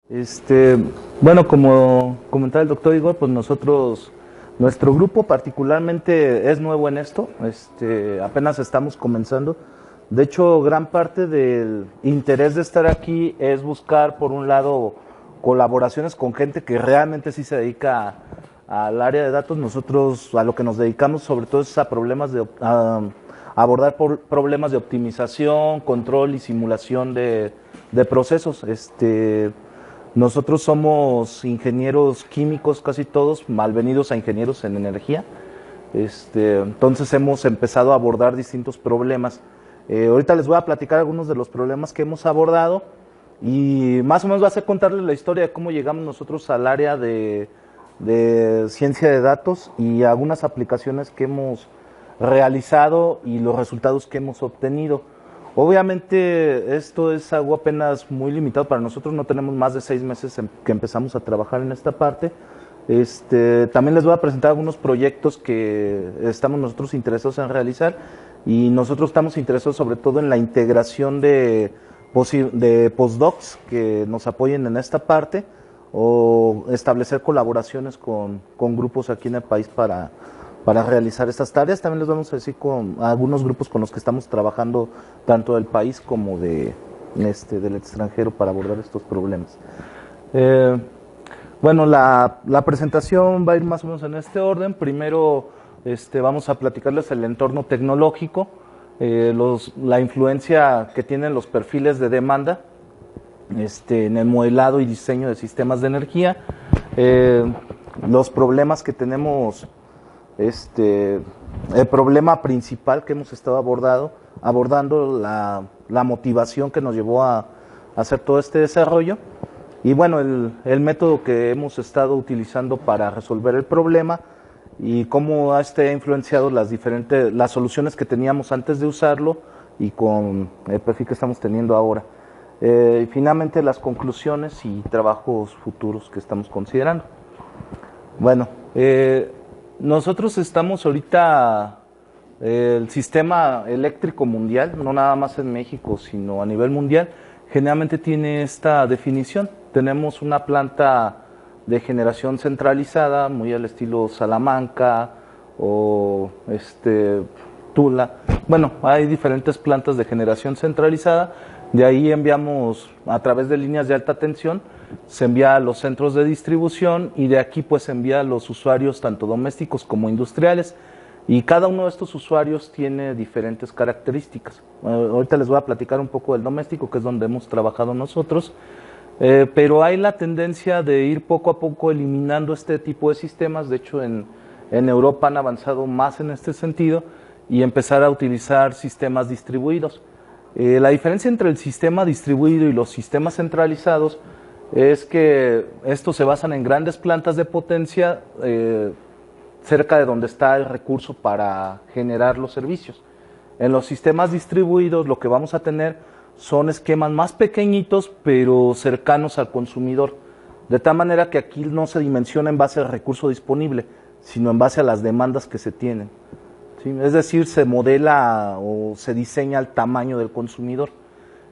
Este, bueno, como comentaba el doctor Igor, pues nuestro grupo particularmente es nuevo en esto, apenas estamos comenzando. De hecho, gran parte del interés de estar aquí es buscar, por un lado, colaboraciones con gente que realmente sí se dedica al área de datos. Nosotros a lo que nos dedicamos sobre todo es a abordar problemas de optimización, control y simulación de procesos. Nosotros somos ingenieros químicos, casi todos, malvenidos a ingenieros en energía. Entonces hemos empezado a abordar distintos problemas. Ahorita les voy a platicar algunos de los problemas que hemos abordado y más o menos va a ser contarles la historia de cómo llegamos nosotros al área de ciencia de datos y algunas aplicaciones que hemos realizado y los resultados que hemos obtenido. Obviamente esto es algo apenas muy limitado para nosotros, no tenemos más de 6 meses que empezamos a trabajar en esta parte. También les voy a presentar algunos proyectos que estamos nosotros interesados en realizar y nosotros estamos interesados sobre todo en la integración de postdocs que nos apoyen en esta parte o establecer colaboraciones con grupos aquí en el país para realizar estas tareas. También les vamos a decir con algunos grupos con los que estamos trabajando tanto del país como del extranjero para abordar estos problemas. Bueno, la presentación va a ir más o menos en este orden. Primero vamos a platicarles el entorno tecnológico, la influencia que tienen los perfiles de demanda en el modelado y diseño de sistemas de energía, los problemas que tenemos, el problema principal que hemos estado abordando, la motivación que nos llevó a hacer todo este desarrollo y bueno, el método que hemos estado utilizando para resolver el problema y cómo ha influenciado las soluciones que teníamos antes de usarlo y con el perfil que estamos teniendo ahora. Y finalmente las conclusiones y trabajos futuros que estamos considerando. Bueno, nosotros estamos ahorita, el sistema eléctrico mundial, no nada más en México, sino a nivel mundial, generalmente tiene esta definición. Tenemos una planta de generación centralizada, muy al estilo Salamanca o Tula. Bueno, hay diferentes plantas de generación centralizada. De ahí enviamos a través de líneas de alta tensión, se envía a los centros de distribución y de aquí pues se envía a los usuarios tanto domésticos como industriales y cada uno de estos usuarios tiene diferentes características. Ahorita les voy a platicar un poco del doméstico, que es donde hemos trabajado nosotros, pero hay la tendencia de ir poco a poco eliminando este tipo de sistemas. De hecho en Europa han avanzado más en este sentido y empezar a utilizar sistemas distribuidos. La diferencia entre el sistema distribuido y los sistemas centralizados es que estos se basan en grandes plantas de potencia cerca de donde está el recurso para generar los servicios. En los sistemas distribuidos lo que vamos a tener son esquemas más pequeñitos pero cercanos al consumidor, de tal manera que aquí no se dimensiona en base al recurso disponible, sino en base a las demandas que se tienen. ¿Sí? Es decir, se modela o se diseña el tamaño del consumidor.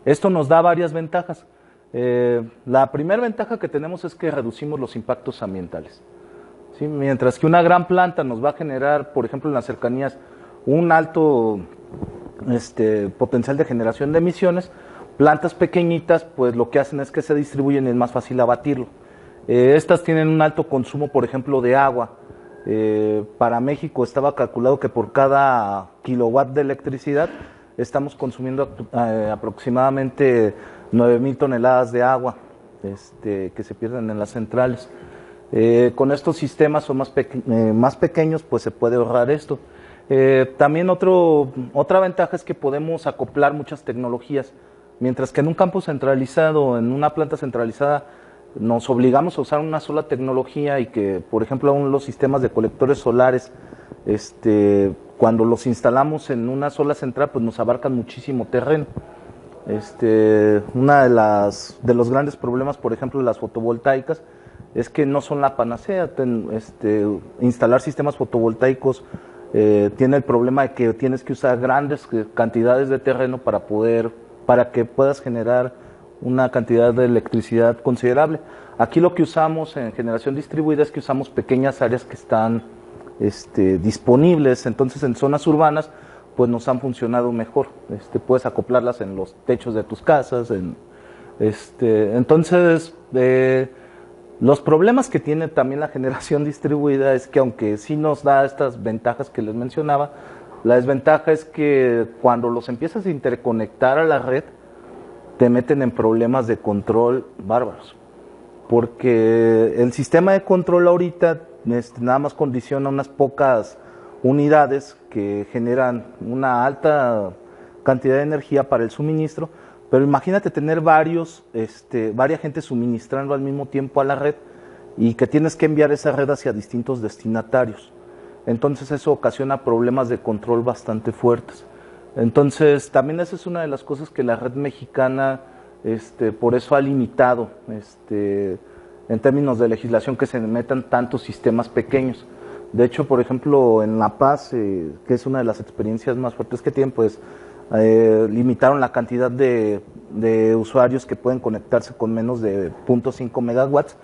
Esto nos da varias ventajas. La primera ventaja que tenemos es que reducimos los impactos ambientales. ¿Sí? Mientras que una gran planta nos va a generar, por ejemplo, en las cercanías, un alto potencial de generación de emisiones, plantas pequeñitas, pues lo que hacen es que se distribuyen y es más fácil abatirlo. Estas tienen un alto consumo, por ejemplo, de agua. Para México estaba calculado que por cada kilowatt de electricidad estamos consumiendo aproximadamente 9,000 toneladas de agua que se pierden en las centrales. Con estos sistemas son más pequeños, pues se puede ahorrar esto. También otra ventaja es que podemos acoplar muchas tecnologías, mientras que en un campo centralizado, en una planta centralizada, nos obligamos a usar una sola tecnología y que, por ejemplo, aún los sistemas de colectores solares, cuando los instalamos en una sola central, pues nos abarcan muchísimo terreno. Una de los grandes problemas, por ejemplo, de las fotovoltaicas, es que no son la panacea. Instalar sistemas fotovoltaicos tiene el problema de que tienes que usar grandes cantidades de terreno para que puedas generar una cantidad de electricidad considerable. Aquí lo que usamos en generación distribuida es que usamos pequeñas áreas que están disponibles, entonces en zonas urbanas pues nos han funcionado mejor. Puedes acoplarlas en los techos de tus casas, entonces los problemas que tiene también la generación distribuida es que aunque sí nos da estas ventajas que les mencionaba, la desventaja es que cuando los empiezas a interconectar a la red, te meten en problemas de control bárbaros. Porque el sistema de control ahorita nada más condiciona unas pocas unidades que generan una alta cantidad de energía para el suministro, pero imagínate tener varias gente suministrando al mismo tiempo a la red y que tienes que enviar esa red hacia distintos destinatarios. Entonces eso ocasiona problemas de control bastante fuertes. Entonces también esa es una de las cosas que la red mexicana por eso ha limitado en términos de legislación que se metan tantos sistemas pequeños. De hecho, por ejemplo, en La Paz, que es una de las experiencias más fuertes que tienen, pues limitaron la cantidad de usuarios que pueden conectarse con menos de 0.5 megawatts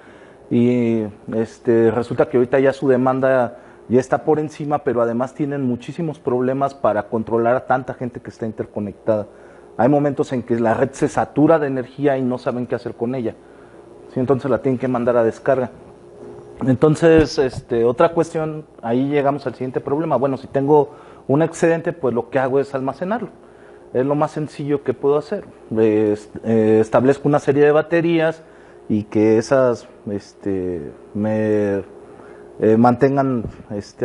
y resulta que ahorita ya su demanda ya está por encima, pero además tienen muchísimos problemas para controlar a tanta gente que está interconectada. Hay momentos en que la red se satura de energía y no saben qué hacer con ella, ¿sí? Entonces la tienen que mandar a descarga. Entonces, otra cuestión, ahí llegamos al siguiente problema. Bueno, si tengo un excedente, pues lo que hago es almacenarlo. Es lo más sencillo que puedo hacer. Establezco una serie de baterías y que esas me mantengan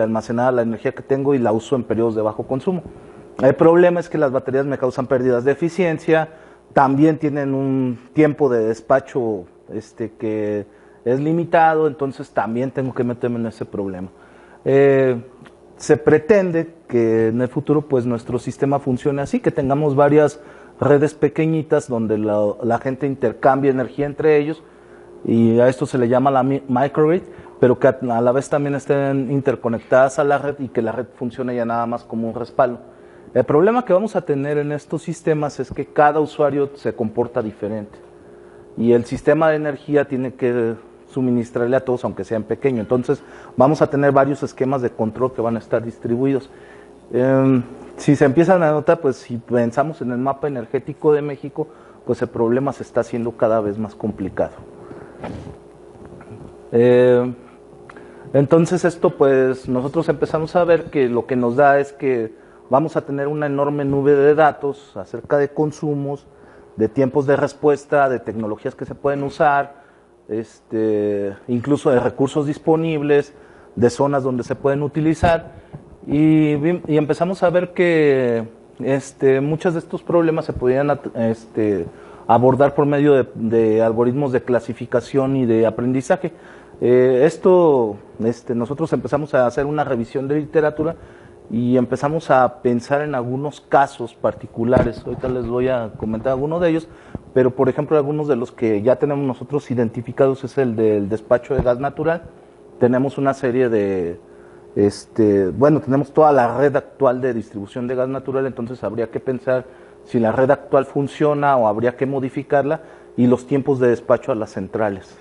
almacenada la energía que tengo y la uso en periodos de bajo consumo. El problema es que las baterías me causan pérdidas de eficiencia, también tienen un tiempo de despacho que es limitado, entonces también tengo que meterme en ese problema. Se pretende que en el futuro pues nuestro sistema funcione así, que tengamos varias redes pequeñitas donde la gente intercambie energía entre ellos y a esto se le llama la microgrid, pero que a la vez también estén interconectadas a la red y que la red funcione ya nada más como un respaldo. El problema que vamos a tener en estos sistemas es que cada usuario se comporta diferente y el sistema de energía tiene que suministrarle a todos aunque sean pequeños. Entonces vamos a tener varios esquemas de control que van a estar distribuidos. Si se empiezan a notar, pues si pensamos en el mapa energético de México, pues el problema se está haciendo cada vez más complicado. Entonces esto pues nosotros empezamos a ver que lo que nos da es que vamos a tener una enorme nube de datos acerca de consumos, de tiempos de respuesta, de tecnologías que se pueden usar, incluso de recursos disponibles, de zonas donde se pueden utilizar y empezamos a ver que muchos de estos problemas se podían abordar por medio de algoritmos de clasificación y de aprendizaje. Nosotros empezamos a hacer una revisión de literatura y empezamos a pensar en algunos casos particulares. Ahorita les voy a comentar algunos de ellos, pero por ejemplo algunos de los que ya tenemos nosotros identificados es el del despacho de gas natural. Tenemos una serie de, tenemos toda la red actual de distribución de gas natural, entonces habría que pensar si la red actual funciona o habría que modificarla y los tiempos de despacho a las centrales.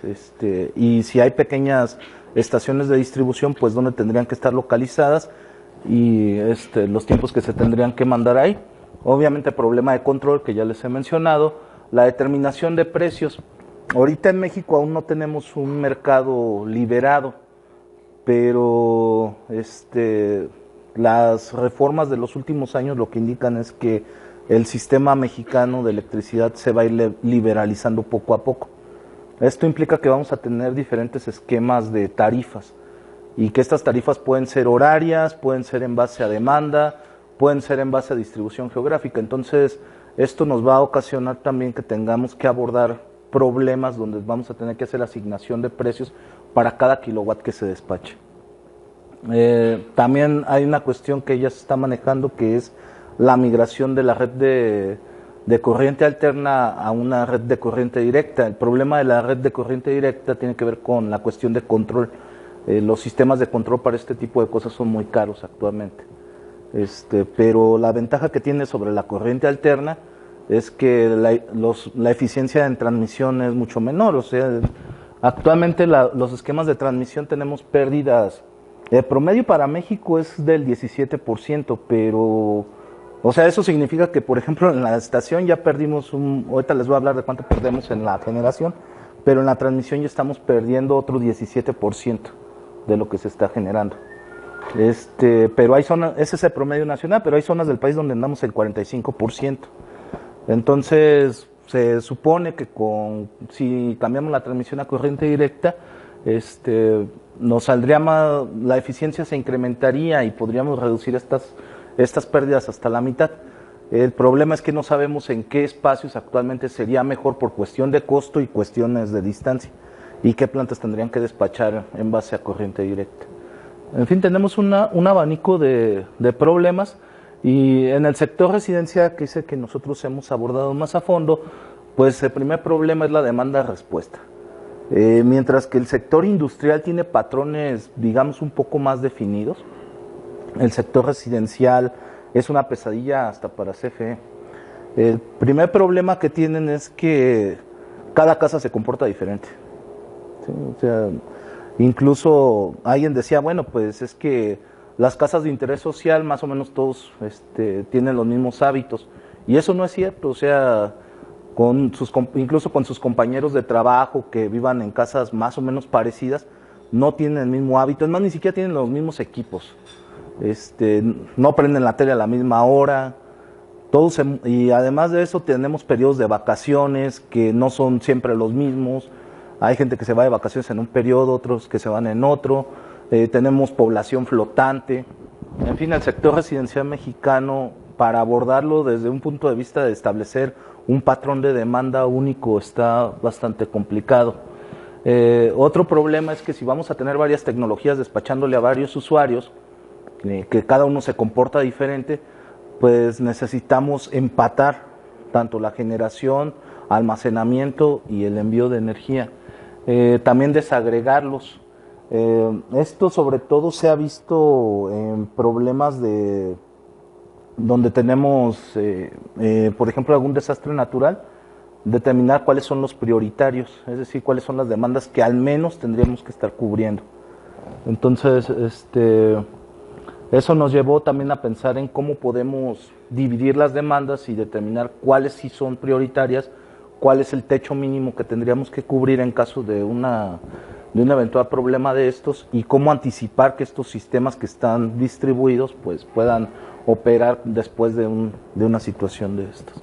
Y si hay pequeñas estaciones de distribución, pues dónde tendrían que estar localizadas y los tiempos que se tendrían que mandar ahí. Obviamente el problema de control que ya les he mencionado, la determinación de precios. Ahorita en México aún no tenemos un mercado liberado, pero las reformas de los últimos años lo que indican es que el sistema mexicano de electricidad se va a ir liberalizando poco a poco. Esto implica que vamos a tener diferentes esquemas de tarifas y que estas tarifas pueden ser horarias, pueden ser en base a demanda, pueden ser en base a distribución geográfica. Entonces, esto nos va a ocasionar también que tengamos que abordar problemas donde vamos a tener que hacer asignación de precios para cada kilowatt que se despache. También hay una cuestión que ya se está manejando que es la migración de la red de corriente alterna a una red de corriente directa. El problema de la red de corriente directa tiene que ver con la cuestión de control. Los sistemas de control para este tipo de cosas son muy caros actualmente. Pero la ventaja que tiene sobre la corriente alterna es que la eficiencia en transmisión es mucho menor. O sea, actualmente los esquemas de transmisión tenemos pérdidas. El promedio para México es del 17%, pero, o sea, eso significa que, por ejemplo, en la estación ya perdimos ahorita les voy a hablar de cuánto perdemos en la generación, pero en la transmisión ya estamos perdiendo otro 17% de lo que se está generando. Pero hay zonas, ese es el promedio nacional, pero hay zonas del país donde andamos en 45%. Entonces, se supone que si cambiamos la transmisión a corriente directa, nos saldría más, la eficiencia se incrementaría y podríamos reducir estas pérdidas hasta la mitad. El problema es que no sabemos en qué espacios actualmente sería mejor por cuestión de costo y cuestiones de distancia, y qué plantas tendrían que despachar en base a corriente directa. En fin, tenemos un abanico de problemas. Y en el sector residencial, que es el que nosotros hemos abordado más a fondo, pues el primer problema es la demanda-respuesta. Mientras que el sector industrial tiene patrones, digamos, un poco más definidos, el sector residencial es una pesadilla hasta para CFE. El primer problema que tienen es que cada casa se comporta diferente. ¿Sí? O sea, incluso alguien decía, bueno, pues es que las casas de interés social más o menos todos tienen los mismos hábitos, y eso no es cierto. O sea, incluso con sus compañeros de trabajo que vivan en casas más o menos parecidas, no tienen el mismo hábito, es más, ni siquiera tienen los mismos equipos, no prenden la tele a la misma hora, y además de eso tenemos periodos de vacaciones que no son siempre los mismos. Hay gente que se va de vacaciones en un periodo, otros que se van en otro. Tenemos población flotante. En fin, el sector residencial mexicano, para abordarlo desde un punto de vista de establecer un patrón de demanda único, está bastante complicado. Otro problema es que si vamos a tener varias tecnologías despachándole a varios usuarios, que cada uno se comporta diferente, pues necesitamos empatar tanto la generación, almacenamiento y el envío de energía. También desagregarlos. Esto sobre todo se ha visto en problemas donde tenemos, por ejemplo, algún desastre natural, determinar cuáles son los prioritarios, es decir, cuáles son las demandas que al menos tendríamos que estar cubriendo. Entonces, eso nos llevó también a pensar en cómo podemos dividir las demandas y determinar cuáles sí son prioritarias, cuál es el techo mínimo que tendríamos que cubrir en caso de un eventual problema de estos, y cómo anticipar que estos sistemas que están distribuidos pues puedan operar después de una situación de estas.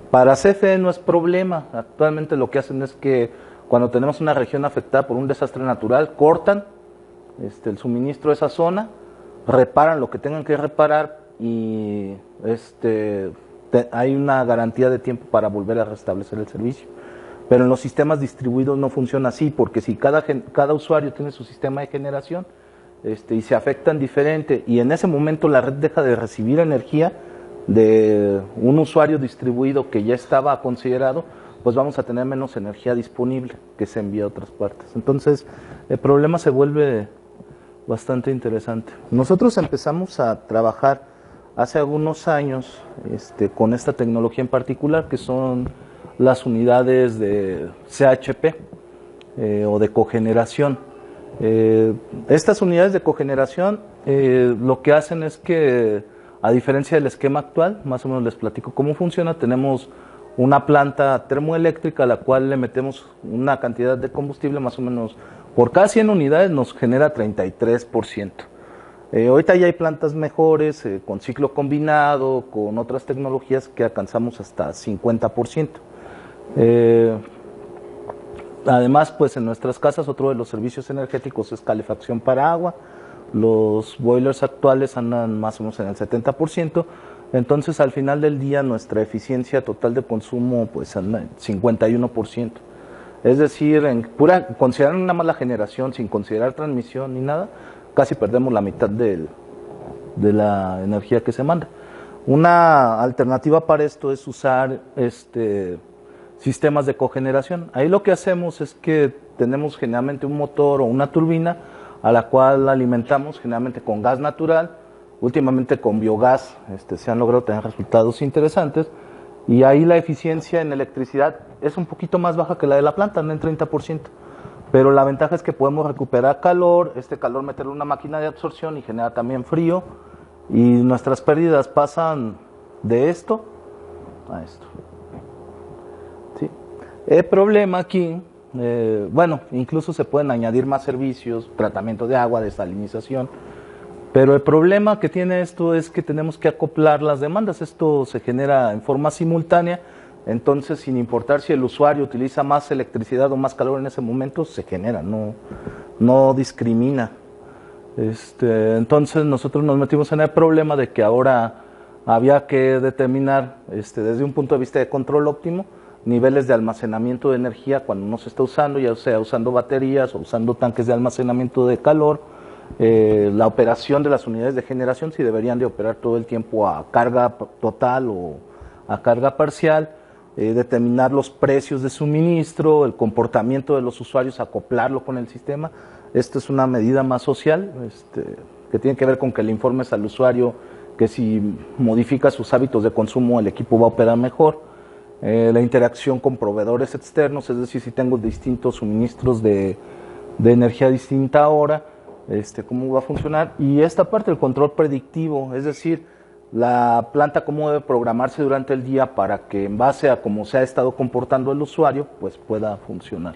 Para CFE no es problema. Actualmente lo que hacen es que cuando tenemos una región afectada por un desastre natural, cortan el suministro de esa zona, reparan lo que tengan que reparar y hay una garantía de tiempo para volver a restablecer el servicio. Pero en los sistemas distribuidos no funciona así, porque si cada usuario tiene su sistema de generación y se afectan diferente, y en ese momento la red deja de recibir energía de un usuario distribuido que ya estaba considerado, pues vamos a tener menos energía disponible que se envía a otras partes. Entonces el problema se vuelve bastante interesante. Nosotros empezamos a trabajar hace algunos años con esta tecnología en particular, que son las unidades de CHP o de cogeneración. Estas unidades de cogeneración lo que hacen es que, a diferencia del esquema actual, más o menos les platico cómo funciona. Tenemos una planta termoeléctrica a la cual le metemos una cantidad de combustible, más o menos por cada 100 unidades nos genera 33%. Ahorita ya hay plantas mejores, con ciclo combinado, con otras tecnologías que alcanzamos hasta 50%. Además, pues en nuestras casas otro de los servicios energéticos es calefacción para agua. Los boilers actuales andan más o menos en el 70%. Entonces, al final del día, nuestra eficiencia total de consumo pues anda en 51%. Es decir, considerando nada más la generación, sin considerar transmisión ni nada, casi perdemos la mitad de la energía que se manda. Una alternativa para esto es usar sistemas de cogeneración. Ahí lo que hacemos es que tenemos generalmente un motor o una turbina a la cual alimentamos generalmente con gas natural, últimamente con biogás. Se han logrado tener resultados interesantes, y ahí la eficiencia en electricidad es un poquito más baja que la de la planta, no en 30%. Pero la ventaja es que podemos recuperar calor, este calor meterlo en una máquina de absorción y genera también frío, y nuestras pérdidas pasan de esto a esto. ¿Sí? El problema aquí, bueno, incluso se pueden añadir más servicios, tratamiento de agua, desalinización, pero el problema que tiene esto es que tenemos que acoplar las demandas. Esto se genera en forma simultánea, entonces sin importar si el usuario utiliza más electricidad o más calor en ese momento, se genera, no discrimina. Entonces nosotros nos metimos en el problema de que ahora había que determinar desde un punto de vista de control óptimo niveles de almacenamiento de energía cuando no se está usando, ya sea usando baterías o usando tanques de almacenamiento de calor. La operación de las unidades de generación, si deberían de operar todo el tiempo a carga total o a carga parcial, determinar los precios de suministro, el comportamiento de los usuarios, acoplarlo con el sistema. Esto es una medida más social, que tiene que ver con que le informes al usuario que si modifica sus hábitos de consumo el equipo va a operar mejor. La interacción con proveedores externos, es decir, si tengo distintos suministros de energía a distinta hora, cómo va a funcionar, y esta parte del control predictivo, es decir, la planta cómo debe programarse durante el día para que en base a cómo se ha estado comportando el usuario, pues pueda funcionar.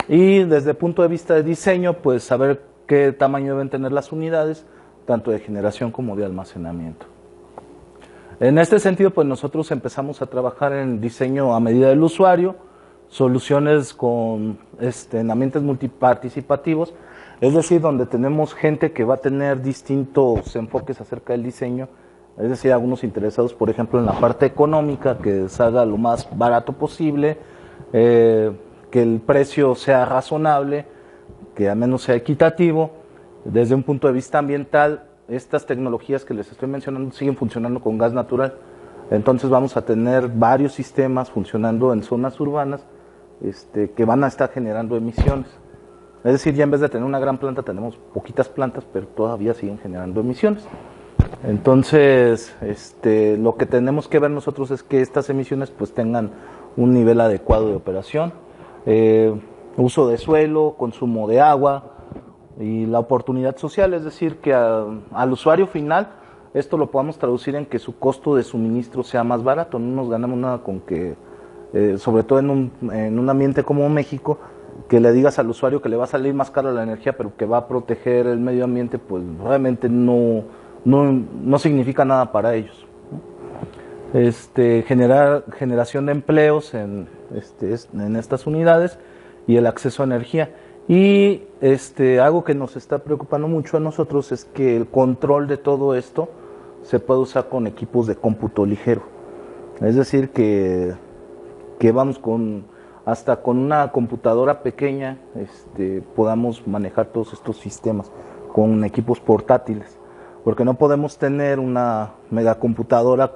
Y desde el punto de vista de diseño, pues saber qué tamaño deben tener las unidades, tanto de generación como de almacenamiento. En este sentido, pues nosotros empezamos a trabajar en diseño a medida del usuario, soluciones con en ambientes multiparticipativos, es decir, donde tenemos gente que va a tener distintos enfoques acerca del diseño, es decir, algunos interesados, por ejemplo, en la parte económica, que salga lo más barato posible, que el precio sea razonable, que al menos sea equitativo. Desde un punto de vista ambiental, estas tecnologías que les estoy mencionando siguen funcionando con gas natural, entonces vamos a tener varios sistemas funcionando en zonas urbanas que van a estar generando emisiones. Es decir, ya en vez de tener una gran planta, tenemos poquitas plantas, pero todavía siguen generando emisiones. Entonces, lo que tenemos que ver nosotros es que estas emisiones pues tengan un nivel adecuado de operación, uso de suelo, consumo de agua y la oportunidad social, es decir, que al usuario final esto lo podamos traducir en que su costo de suministro sea más barato. No nos ganamos nada con que, sobre todo en un ambiente como México, que le digas al usuario que le va a salir más cara la energía, pero que va a proteger el medio ambiente, pues realmente no significa nada para ellos. Generación de empleos en estas unidades y el acceso a energía. Y algo que nos está preocupando mucho a nosotros es que el control de todo esto se puede usar con equipos de cómputo ligero. Es decir, que vamos hasta con una computadora pequeña podamos manejar todos estos sistemas con equipos portátiles, porque no podemos tener una megacomputadora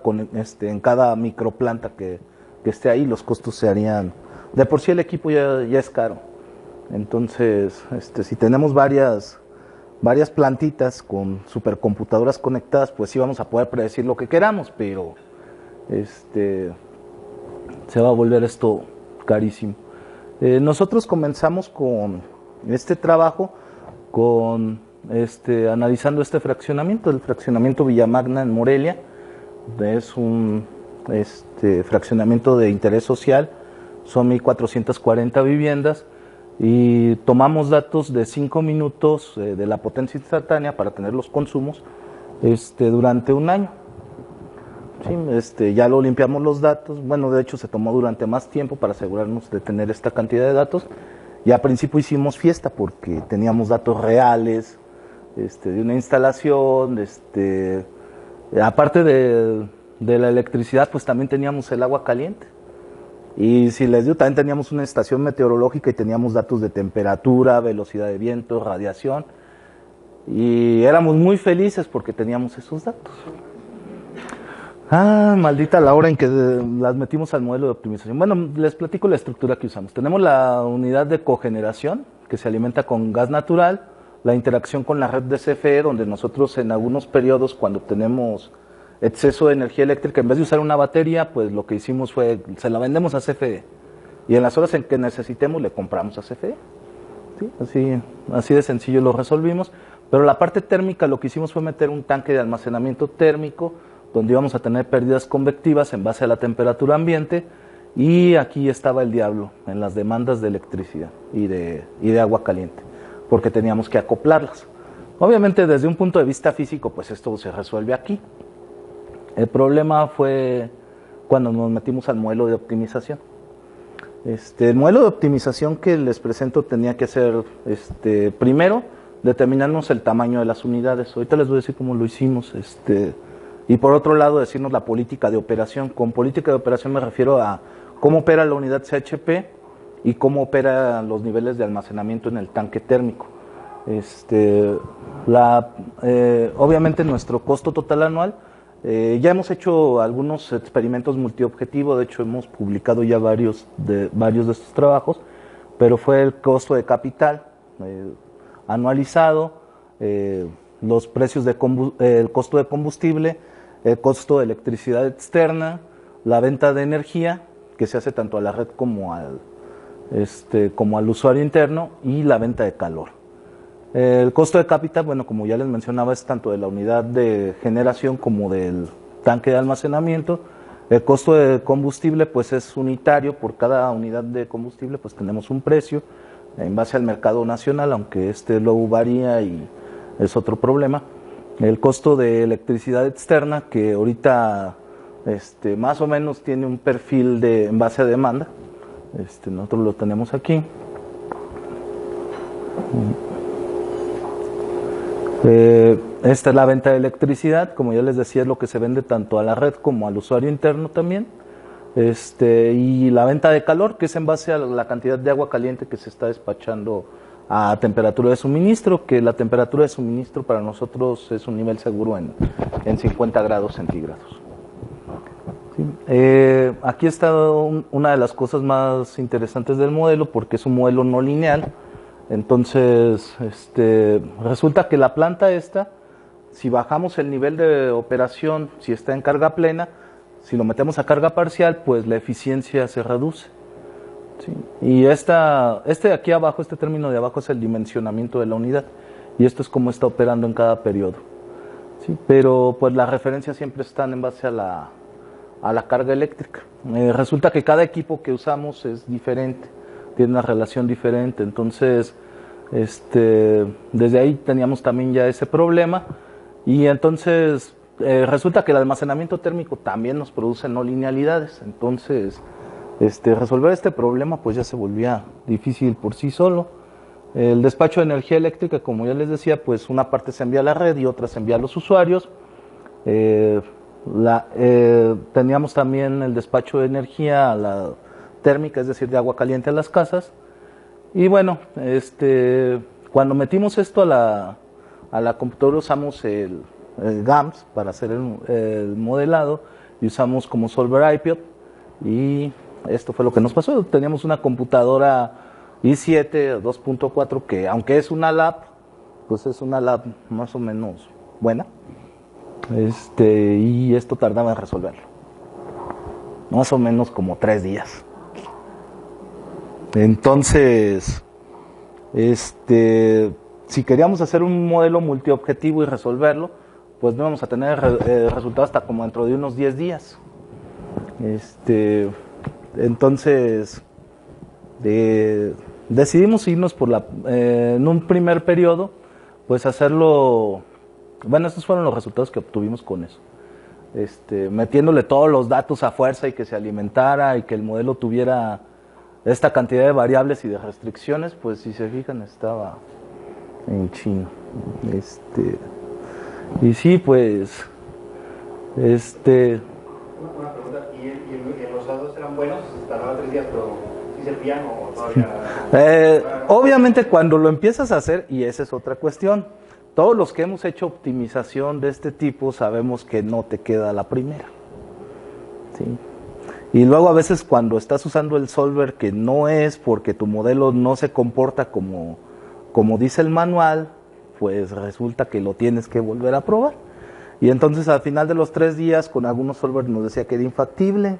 en cada microplanta que esté ahí, los costos se harían, de por sí el equipo ya es caro. Entonces, si tenemos varias plantitas con supercomputadoras conectadas, pues sí vamos a poder predecir lo que queramos, pero se va a volver esto carísimo. Nosotros comenzamos con este trabajo analizando este fraccionamiento, el fraccionamiento Villamagna en Morelia. Es un fraccionamiento de interés social, son 1,440 viviendas, y tomamos datos de 5 minutos de la potencia instantánea para tener los consumos durante un año. Sí, ya lo limpiamos los datos, bueno, de hecho se tomó durante más tiempo para asegurarnos de tener esta cantidad de datos, y al principio hicimos fiesta porque teníamos datos reales de una instalación, aparte de la electricidad, pues también teníamos el agua caliente. Y si les digo, también teníamos una estación meteorológica y teníamos datos de temperatura, velocidad de viento, radiación. Y éramos muy felices porque teníamos esos datos. Maldita la hora en que las metimos al modelo de optimización. Bueno, les platico la estructura que usamos. Tenemos la unidad de cogeneración, que se alimenta con gas natural, la interacción con la red de CFE, donde nosotros en algunos periodos, cuando tenemos exceso de energía eléctrica, en vez de usar una batería, pues lo que hicimos fue, se la vendemos a CFE. Y en las horas en que necesitemos, le compramos a CFE. ¿Sí? Así de sencillo lo resolvimos. Pero la parte térmica, lo que hicimos fue meter un tanque de almacenamiento térmico, donde íbamos a tener pérdidas convectivas en base a la temperatura ambiente. Y aquí estaba el diablo, en las demandas de electricidad y de agua caliente, porque teníamos que acoplarlas. Obviamente, desde un punto de vista físico, pues esto se resuelve aquí. El problema fue cuando nos metimos al modelo de optimización. El modelo de optimización que les presento tenía que ser, primero, determinarnos el tamaño de las unidades. Ahorita les voy a decir cómo lo hicimos. Y por otro lado, decirnos la política de operación. Con política de operación me refiero a cómo opera la unidad CHP y cómo operan los niveles de almacenamiento en el tanque térmico. Obviamente nuestro costo total anual, ya hemos hecho algunos experimentos multiobjetivo, de hecho hemos publicado ya varios de estos trabajos, pero fue el costo de capital anualizado, los precios el costo de combustible, el costo de electricidad externa, la venta de energía, que se hace tanto a la red como al usuario interno, y la venta de calor. El costo de capital, bueno, como ya les mencionaba, es tanto de la unidad de generación como del tanque de almacenamiento. El costo de combustible, pues es unitario, por cada unidad de combustible pues tenemos un precio en base al mercado nacional, aunque luego varía y es otro problema. El costo de electricidad externa, que ahorita más o menos tiene un perfil en base a demanda, nosotros lo tenemos aquí. Esta es la venta de electricidad, como ya les decía, es lo que se vende tanto a la red como al usuario interno también. Y la venta de calor, que es en base a la cantidad de agua caliente que se está despachando a temperatura de suministro, que la temperatura de suministro para nosotros es un nivel seguro en 50 grados centígrados. ¿Sí? Aquí está una de las cosas más interesantes del modelo, porque es un modelo no lineal. Entonces, resulta que la planta si bajamos el nivel de operación, si está en carga plena, si lo metemos a carga parcial, pues la eficiencia se reduce. ¿Sí? Y de aquí abajo, este término de abajo es el dimensionamiento de la unidad, y esto es cómo está operando en cada periodo. ¿Sí? Pero pues las referencias siempre están en base a la carga eléctrica. Resulta que cada equipo que usamos es diferente, tiene una relación diferente, entonces desde ahí teníamos también ya ese problema, y entonces resulta que el almacenamiento térmico también nos produce no linealidades. Entonces resolver este problema pues ya se volvía difícil por sí solo. El despacho de energía eléctrica, como ya les decía, pues una parte se envía a la red y otra se envía a los usuarios. Teníamos también el despacho de energía a la térmica, es decir, de agua caliente a las casas. Y bueno, cuando metimos esto a la computadora, usamos el GAMS para hacer el modelado, y usamos como solver IPIOT, y esto fue lo que nos pasó. Teníamos una computadora i7 2.4 que, aunque es una lab, pues es una lab más o menos buena, y esto tardaba en resolverlo más o menos como 3 días. Entonces, si queríamos hacer un modelo multiobjetivo y resolverlo, pues no vamos a tener resultados hasta como dentro de unos 10 días. Entonces, decidimos irnos en un primer periodo, pues hacerlo. Bueno, estos fueron los resultados que obtuvimos con eso. Metiéndole todos los datos a fuerza y que se alimentara y que el modelo tuviera esta cantidad de variables y de restricciones, pues si se fijan estaba en chino. Y sí, pues, Una pregunta, ¿y los datos eran buenos? Tardaba 3 días, pero ¿sí servían o todavía? Obviamente cuando lo empiezas a hacer, y esa es otra cuestión, todos los que hemos hecho optimización de este tipo sabemos que no te queda la primera. ¿Sí? Y luego a veces cuando estás usando el solver que no es, porque tu modelo no se comporta como dice el manual, pues resulta que lo tienes que volver a probar. Y entonces al final de los 3 días con algunos solvers nos decía que era infactible.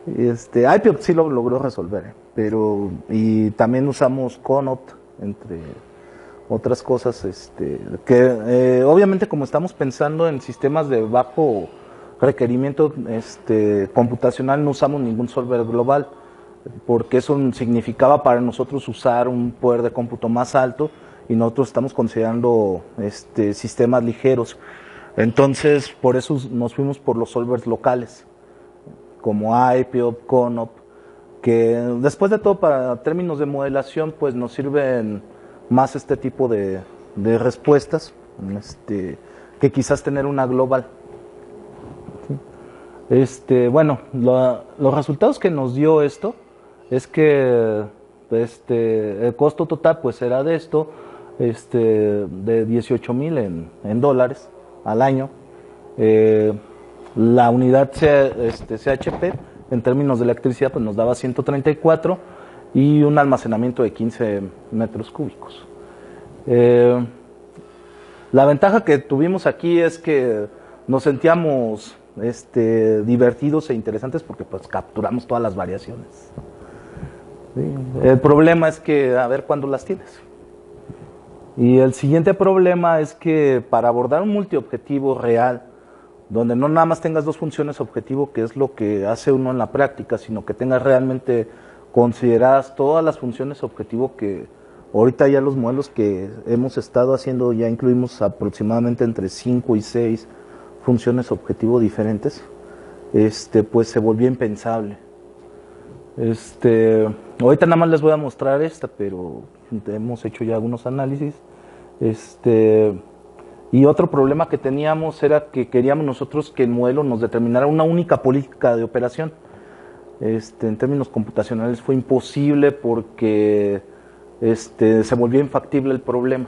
IPOP sí lo logró resolver, pero y también usamos Conopt entre otras cosas, que obviamente como estamos pensando en sistemas de bajo requerimiento computacional, no usamos ningún solver global, porque eso significaba para nosotros usar un poder de cómputo más alto y nosotros estamos considerando sistemas ligeros. Entonces, por eso nos fuimos por los solvers locales, como IPOP, Conop, que después de todo para términos de modelación, pues nos sirven más este tipo de respuestas, que quizás tener una global. Bueno, los resultados que nos dio esto es que el costo total pues era de esto, de 18,000 en dólares al año. La unidad CHP en términos de electricidad pues nos daba 134 y un almacenamiento de 15 metros cúbicos. La ventaja que tuvimos aquí es que nos sentíamos divertidos e interesantes porque pues capturamos todas las variaciones. ¿Sí? El problema es que a ver cuándo las tienes. Y el siguiente problema es que para abordar un multiobjetivo real, donde no nada más tengas 2 funciones objetivo, que es lo que hace uno en la práctica, sino que tengas realmente consideradas todas las funciones objetivo, que ahorita ya los modelos que hemos estado haciendo ya incluimos aproximadamente entre 5 y 6 funciones objetivo diferentes, pues se volvió impensable. Ahorita nada más les voy a mostrar esta, pero hemos hecho ya algunos análisis. Y otro problema que teníamos era que queríamos nosotros que el modelo nos determinara una única política de operación. En términos computacionales fue imposible porque se volvió infactible el problema.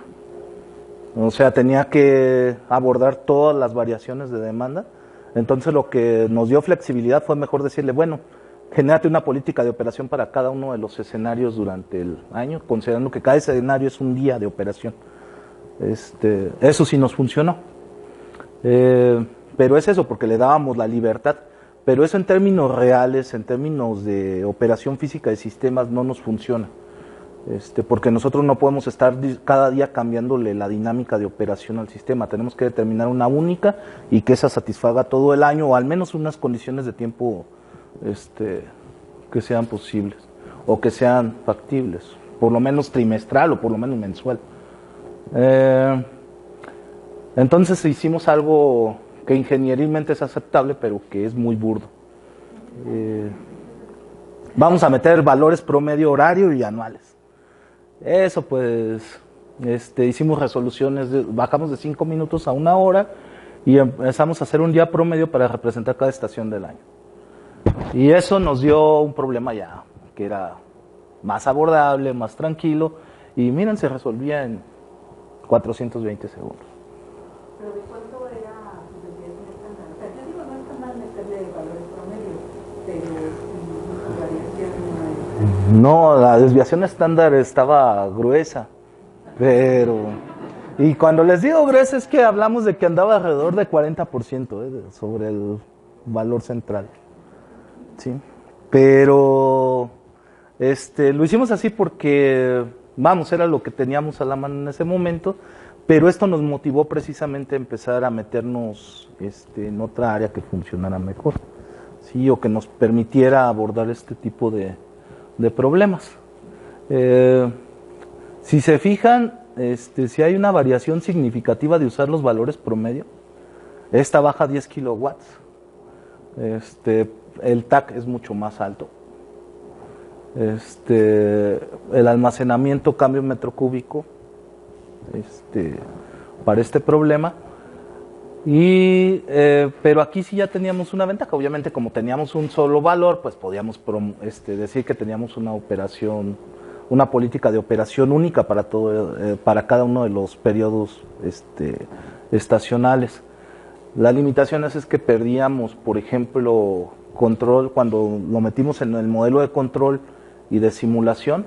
O sea, tenía que abordar todas las variaciones de demanda. Entonces lo que nos dio flexibilidad fue mejor decirle, bueno, genérate una política de operación para cada uno de los escenarios durante el año, considerando que cada escenario es un día de operación. Eso sí nos funcionó. Pero es eso, porque le dábamos la libertad. Pero eso en términos reales, en términos de operación física de sistemas, no nos funciona. Porque nosotros no podemos estar cada día cambiándole la dinámica de operación al sistema. Tenemos que determinar una única y que esa satisfaga todo el año, o al menos unas condiciones de tiempo que sean posibles o que sean factibles, por lo menos trimestral o por lo menos mensual. Entonces hicimos algo que ingenierilmente es aceptable, pero que es muy burdo. Vamos a meter valores promedio horario y anuales. Eso pues, hicimos resoluciones, bajamos de 5 minutos a 1 hora y empezamos a hacer un día promedio para representar cada estación del año. Y eso nos dio un problema ya, que era más abordable, más tranquilo, y miren, se resolvía en 420 segundos. ¿Pero de cuánto era su desviación estándar? O sea, yo digo, no está mal meterle valores promedios, pero su variación no, la desviación estándar estaba gruesa, pero... Y cuando les digo gruesa es que hablamos de que andaba alrededor de 40% sobre el valor central. Sí, pero lo hicimos así porque, vamos, era lo que teníamos a la mano en ese momento, pero esto nos motivó precisamente a empezar a meternos en otra área que funcionara mejor, sí, o que nos permitiera abordar este tipo de problemas. Si se fijan, si hay una variación significativa de usar los valores promedio, esta baja 10 kilowatts. El TAC es mucho más alto. El almacenamiento cambio en metro cúbico para este problema. Pero aquí sí ya teníamos una ventaja. Obviamente, como teníamos un solo valor, pues podíamos decir que teníamos una operación, una política de operación única para todo, para cada uno de los periodos estacionales. La limitación es que perdíamos, por ejemplo, control. Cuando lo metimos en el modelo de control y de simulación,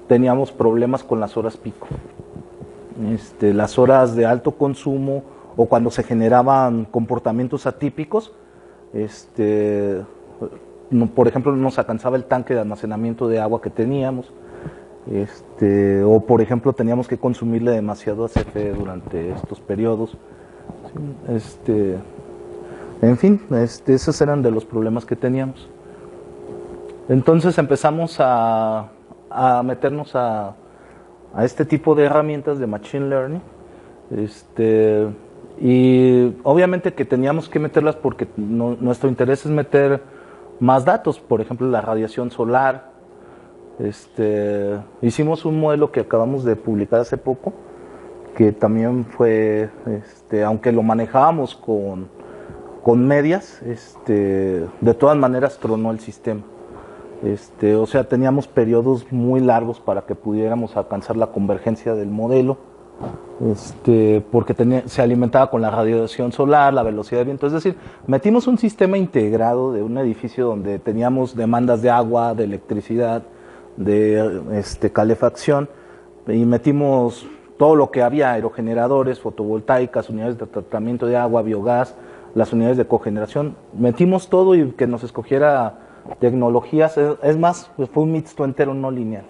teníamos problemas con las horas pico. Las horas de alto consumo o cuando se generaban comportamientos atípicos, por ejemplo, nos alcanzaba el tanque de almacenamiento de agua que teníamos, o por ejemplo teníamos que consumirle demasiado ACF durante estos periodos. En fin, esos eran de los problemas que teníamos. Entonces empezamos a meternos a este tipo de herramientas de Machine Learning, y obviamente que teníamos que meterlas porque nuestro interés es meter más datos, por ejemplo la radiación solar. Hicimos un modelo que acabamos de publicar hace poco, que también fue, aunque lo manejábamos con medias, de todas maneras tronó el sistema. O sea, teníamos periodos muy largos para que pudiéramos alcanzar la convergencia del modelo, porque se alimentaba con la radiación solar, la velocidad de viento. Es decir, metimos un sistema integrado de un edificio donde teníamos demandas de agua, de electricidad, de calefacción, y metimos todo lo que había: aerogeneradores, fotovoltaicas, unidades de tratamiento de agua, biogás, las unidades de cogeneración. Metimos todo y que nos escogiera tecnologías. Es más, fue un mixto entero no lineal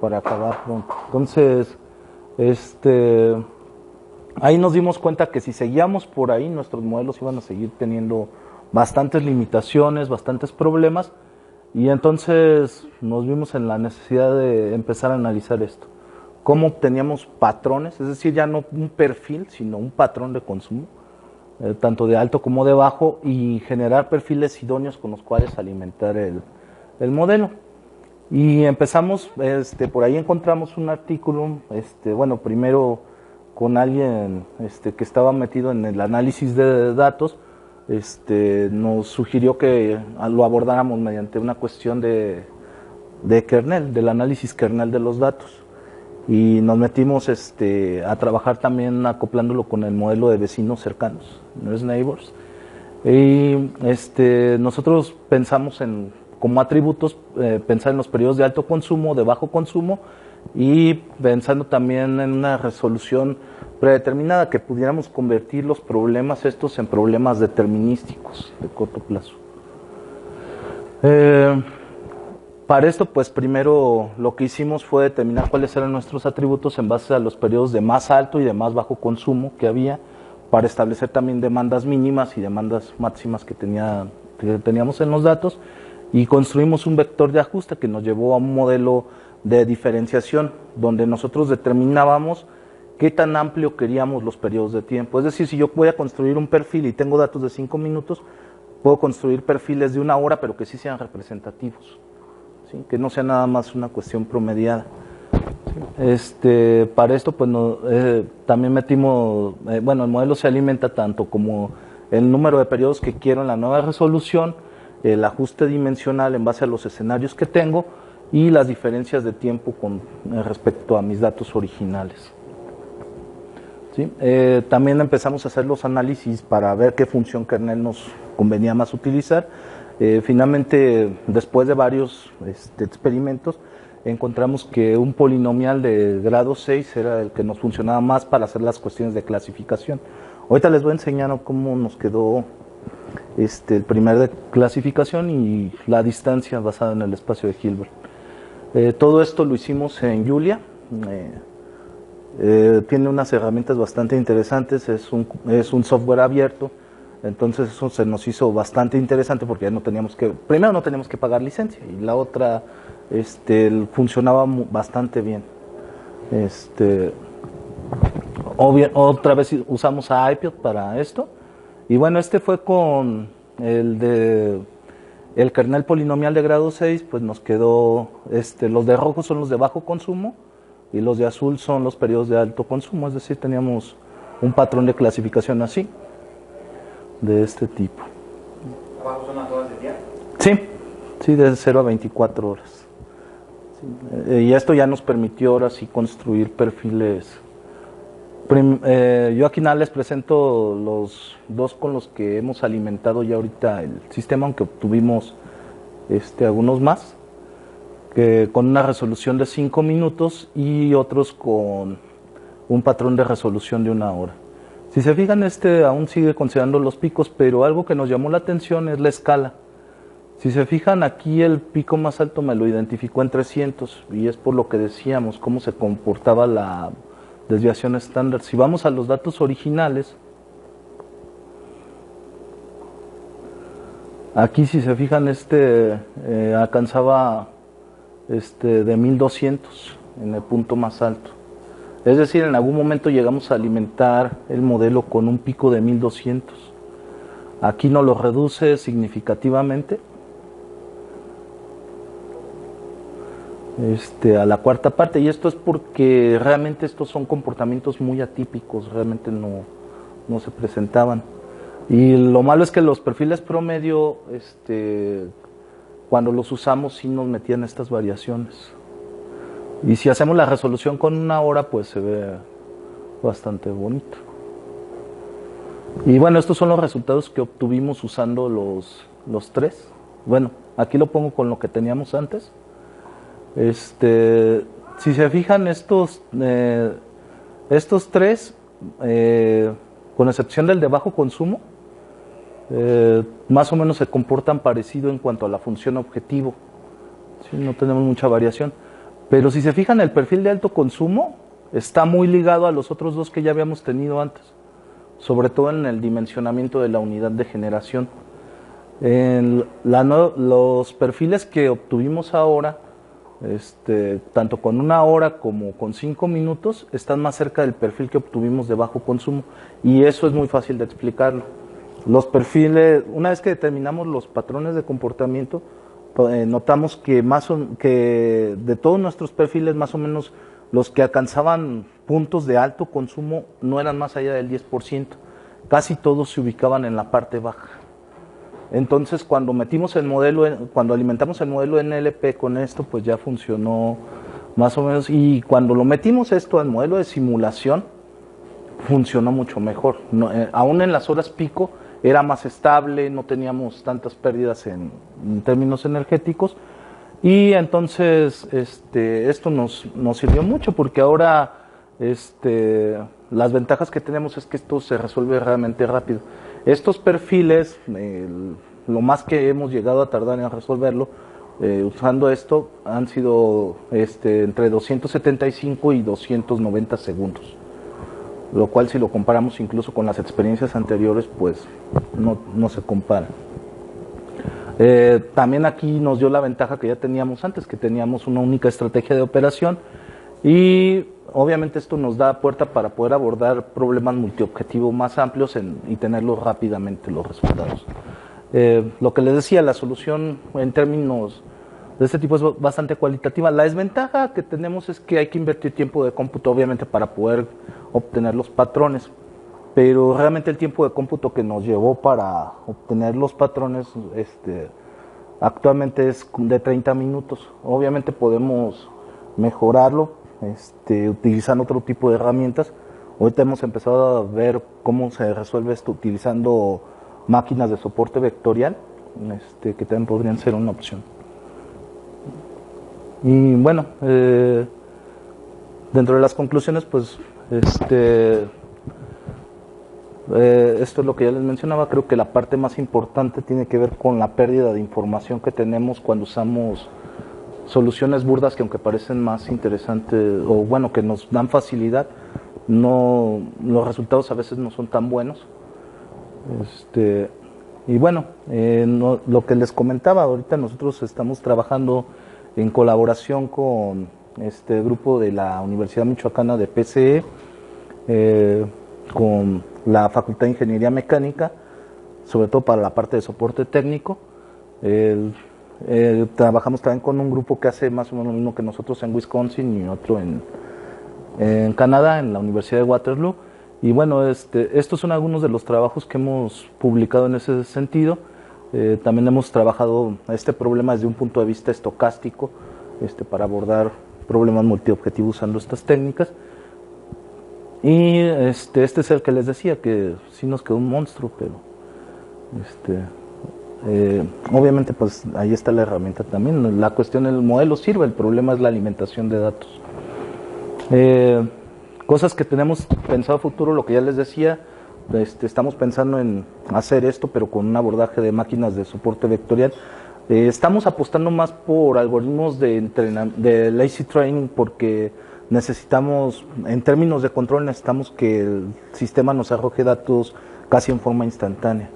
para acabar pronto. Entonces, ahí nos dimos cuenta que si seguíamos por ahí, nuestros modelos iban a seguir teniendo bastantes limitaciones, bastantes problemas, y entonces nos vimos en la necesidad de empezar a analizar esto. Cómo obteníamos patrones, es decir, ya no un perfil, sino un patrón de consumo, tanto de alto como de bajo, y generar perfiles idóneos con los cuales alimentar el modelo. Y empezamos, por ahí encontramos un artículo, bueno, primero con alguien que estaba metido en el análisis de datos, nos sugirió que lo abordáramos mediante una cuestión de kernel, del análisis kernel de los datos. Y nos metimos a trabajar también acoplándolo con el modelo de vecinos cercanos, Nearest Neighbors. Y nosotros pensamos como atributos, pensar en los periodos de alto consumo, de bajo consumo, y pensando también en una resolución predeterminada, que pudiéramos convertir los problemas estos en problemas determinísticos de corto plazo. Para esto, pues primero lo que hicimos fue determinar cuáles eran nuestros atributos en base a los periodos de más alto y de más bajo consumo que había, para establecer también demandas mínimas y demandas máximas que teníamos en los datos, y construimos un vector de ajuste que nos llevó a un modelo de diferenciación, donde nosotros determinábamos qué tan amplio queríamos los periodos de tiempo. Es decir, si yo voy a construir un perfil y tengo datos de 5 minutos, puedo construir perfiles de 1 hora, pero que sí sean representativos, ¿sí? Que no sea nada más una cuestión promediada. Para esto, pues también metimos, bueno, el modelo se alimenta tanto como el número de periodos que quiero en la nueva resolución, el ajuste dimensional en base a los escenarios que tengo, y las diferencias de tiempo con respecto a mis datos originales. ¿Sí? También empezamos a hacer los análisis para ver qué función kernel nos convenía más utilizar. Finalmente, después de varios experimentos, encontramos que un polinomial de grado 6 era el que nos funcionaba más para hacer las cuestiones de clasificación. Ahorita les voy a enseñar cómo nos quedó el primer de clasificación y la distancia basada en el espacio de Hilbert. Todo esto lo hicimos en Julia. Tiene unas herramientas bastante interesantes, es un software abierto. Entonces eso se nos hizo bastante interesante porque ya primero no teníamos que pagar licencia, y la otra funcionaba bastante bien. Otra vez usamos a IPyth para esto, y bueno, fue con el kernel polinomial de grado 6, pues nos quedó, los de rojo son los de bajo consumo y los de azul son los periodos de alto consumo, es decir, teníamos un patrón de clasificación así, de este tipo. ¿Abajo son las horas del día? Sí, de 0 a 24 horas. Sí, y esto ya nos permitió ahora sí construir perfiles. Yo aquí nada les presento los dos con los que hemos alimentado ya ahorita el sistema, aunque obtuvimos algunos más, que con una resolución de 5 minutos y otros con un patrón de resolución de 1 hora. Si se fijan, aún sigue considerando los picos, pero algo que nos llamó la atención es la escala. Si se fijan, aquí el pico más alto me lo identificó en 300, y es por lo que decíamos, cómo se comportaba la desviación estándar. Si vamos a los datos originales, aquí si se fijan, alcanzaba de 1200 en el punto más alto. Es decir, en algún momento llegamos a alimentar el modelo con un pico de 1200. Aquí no lo reduce significativamente a la cuarta parte, y esto es porque realmente estos son comportamientos muy atípicos, realmente no se presentaban. Y lo malo es que los perfiles promedio, cuando los usamos sí nos metían estas variaciones. Y si hacemos la resolución con 1 hora, pues se ve bastante bonito. Y bueno, estos son los resultados que obtuvimos usando los tres. Bueno, aquí lo pongo con lo que teníamos antes. Si se fijan, estos tres, con excepción del de bajo consumo, más o menos se comportan parecido en cuanto a la función objetivo. ¿Sí? No tenemos mucha variación. Pero si se fijan, el perfil de alto consumo está muy ligado a los otros dos que ya habíamos tenido antes, sobre todo en el dimensionamiento de la unidad de generación. Los perfiles que obtuvimos ahora, tanto con 1 hora como con 5 minutos, están más cerca del perfil que obtuvimos de bajo consumo, y eso es muy fácil de explicarlo. Los perfiles, una vez que determinamos los patrones de comportamiento, notamos que de todos nuestros perfiles, más o menos los que alcanzaban puntos de alto consumo no eran más allá del 10%, casi todos se ubicaban en la parte baja. Entonces, cuando alimentamos el modelo NLP con esto, pues ya funcionó más o menos, y cuando lo metimos esto al modelo de simulación, funcionó mucho mejor. Aún en las horas pico era más estable, no teníamos tantas pérdidas en términos energéticos, y entonces esto nos sirvió mucho, porque ahora las ventajas que tenemos es que esto se resuelve realmente rápido. Estos perfiles, lo más que hemos llegado a tardar en resolverlo usando esto han sido entre 275 y 290 segundos, lo cual, si lo comparamos incluso con las experiencias anteriores, pues no se compara. También aquí nos dio la ventaja que ya teníamos antes, que teníamos una única estrategia de operación, y obviamente esto nos da puerta para poder abordar problemas multiobjetivo más amplios y tenerlos rápidamente los resultados. Lo que les decía, la solución en términos de este tipo es bastante cualitativa. La desventaja que tenemos es que hay que invertir tiempo de cómputo, obviamente, para poder obtener los patrones, pero realmente el tiempo de cómputo que nos llevó para obtener los patrones actualmente es de 30 minutos. Obviamente podemos mejorarlo utilizando otro tipo de herramientas. Ahorita hemos empezado a ver cómo se resuelve esto utilizando máquinas de soporte vectorial, que también podrían ser una opción. Y bueno, dentro de las conclusiones, pues esto es lo que ya les mencionaba. Creo que la parte más importante tiene que ver con la pérdida de información que tenemos cuando usamos soluciones burdas, que aunque parecen más interesantes, o bueno, que nos dan facilidad, los resultados a veces no son tan buenos. Y bueno, lo que les comentaba, ahorita nosotros estamos trabajando en colaboración con este grupo de la Universidad Michoacana de PCE, con la Facultad de Ingeniería Mecánica, sobre todo para la parte de soporte técnico. Trabajamos también con un grupo que hace más o menos lo mismo que nosotros en Wisconsin, y otro en Canadá, en la Universidad de Waterloo. Y bueno, estos son algunos de los trabajos que hemos publicado en ese sentido. También hemos trabajado este problema desde un punto de vista estocástico, para abordar problemas multiobjetivos usando estas técnicas. Y este es el que les decía, que sí nos quedó un monstruo, pero obviamente pues ahí está la herramienta también. La cuestión del modelo sirve, el problema es la alimentación de datos. Cosas que tenemos pensado a futuro, lo que ya les decía, estamos pensando en hacer esto, pero con un abordaje de máquinas de soporte vectorial. Estamos apostando más por algoritmos de lazy training, porque necesitamos, en términos de control, necesitamos que el sistema nos arroje datos casi en forma instantánea.